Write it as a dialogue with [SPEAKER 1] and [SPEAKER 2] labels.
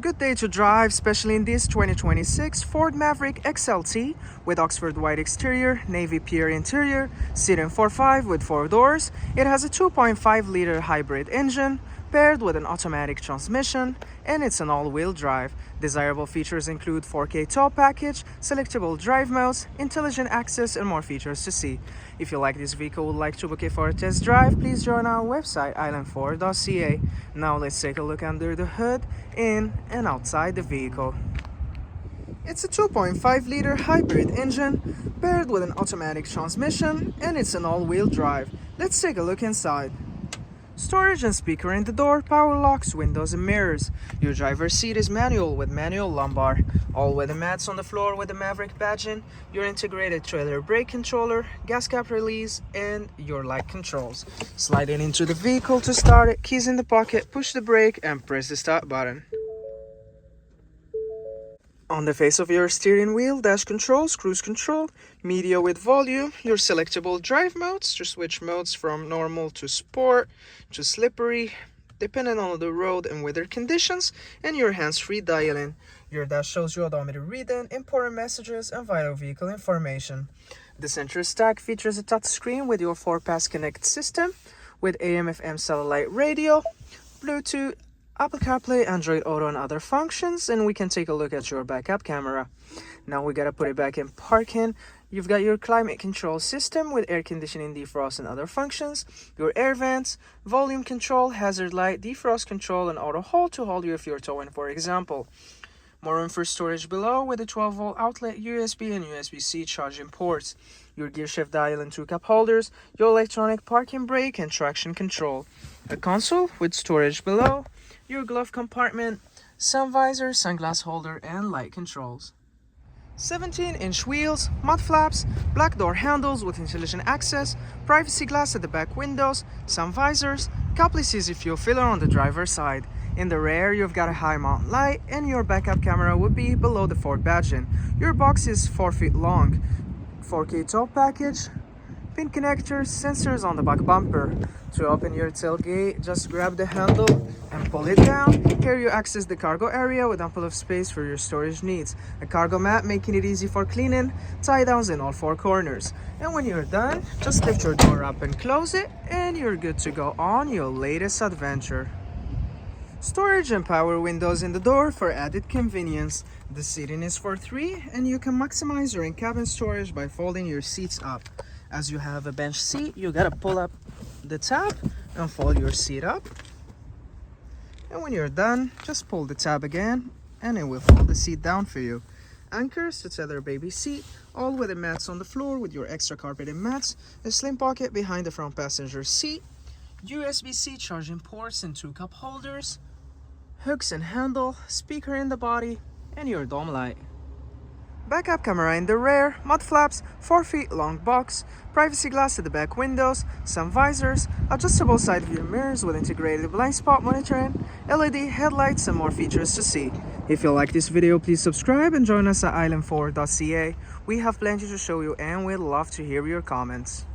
[SPEAKER 1] Good day to drive, especially in this 2026 Ford Maverick XLT with Oxford white exterior, navy pear interior, seating 4.5 with 4 doors. It has a 2.5-liter hybrid engine paired with an automatic transmission, and it's an all-wheel drive. Desirable features include 4K tow package, selectable drive modes, intelligent access, and more features to see. If you like this vehicle and would like to book it for a test drive, please join our website island4.ca. Now let's take a look under the hood, in and outside the vehicle. It's a 2.5-liter hybrid engine paired with an automatic transmission, and it's an all-wheel drive. Let's take a look inside. Storage and speaker in the door, power locks, windows and mirrors. Your driver's seat is manual with manual lumbar. All weather mats on the floor with the Maverick badging. Your integrated trailer brake controller, gas cap release, and your light controls. Slide it into the vehicle to start it, keys in the pocket, push the brake and press the start button. On the face of your steering wheel, dash controls, cruise control, media with volume, your selectable drive modes to switch modes from normal to sport to slippery, depending on the road and weather conditions, and your hands-free dialing. Your dash shows your odometer reading, important messages, and vital vehicle information. The center stack features a touch screen with your 4-pass Connect system with AM/FM satellite radio, Bluetooth, Apple CarPlay, Android Auto, and other functions, and we can take a look at your backup camera. Now we gotta put it back in parking. You've got your climate control system with air conditioning, defrost, and other functions, your air vents, volume control, hazard light, defrost control, and auto hold to hold you if you're towing, for example. More room for storage below with a 12-volt outlet, USB and USB-C charging ports, your gear shift dial and 2 cup holders, your electronic parking brake and traction control, a console with storage below, your glove compartment, sun visor, sunglass holder, and light controls. 17-inch wheels, mud flaps, black door handles with intelligent access, privacy glass at the back windows, sun visors, coupless easy fuel filler on the driver's side. In the rear, you've got a high mount light, and your backup camera would be below the Ford badging. Your box is 4 feet long, 4K tow package, pin connectors, sensors on the back bumper. To open your tailgate, just grab the handle and pull it down. Here you access the cargo area with ample of space for your storage needs. A cargo mat making it easy for cleaning, tie downs in all 4 corners. And when you're done, just lift your door up and close it, and you're good to go on your latest adventure. Storage and power windows in the door for added convenience. The seating is for 3, and you can maximize your in-cabin storage by folding your seats up. As you have a bench seat, you gotta pull up the tab and fold your seat up. And when you're done, just pull the tab again, and it will fold the seat down for you. Anchors to tether baby seat, all with the mats on the floor with your extra carpeted mats, a slim pocket behind the front passenger seat, USB-C charging ports and 2 cup holders, hooks and handle, speaker in the body, and your dome light. Backup camera in the rear, mud flaps, 4 feet long box, privacy glass at the back windows, sun visors, adjustable side view mirrors with integrated blind spot monitoring, LED headlights, and more features to see. If you like this video, please subscribe and join us at island4.ca. We have plenty to show you, and we'd love to hear your comments.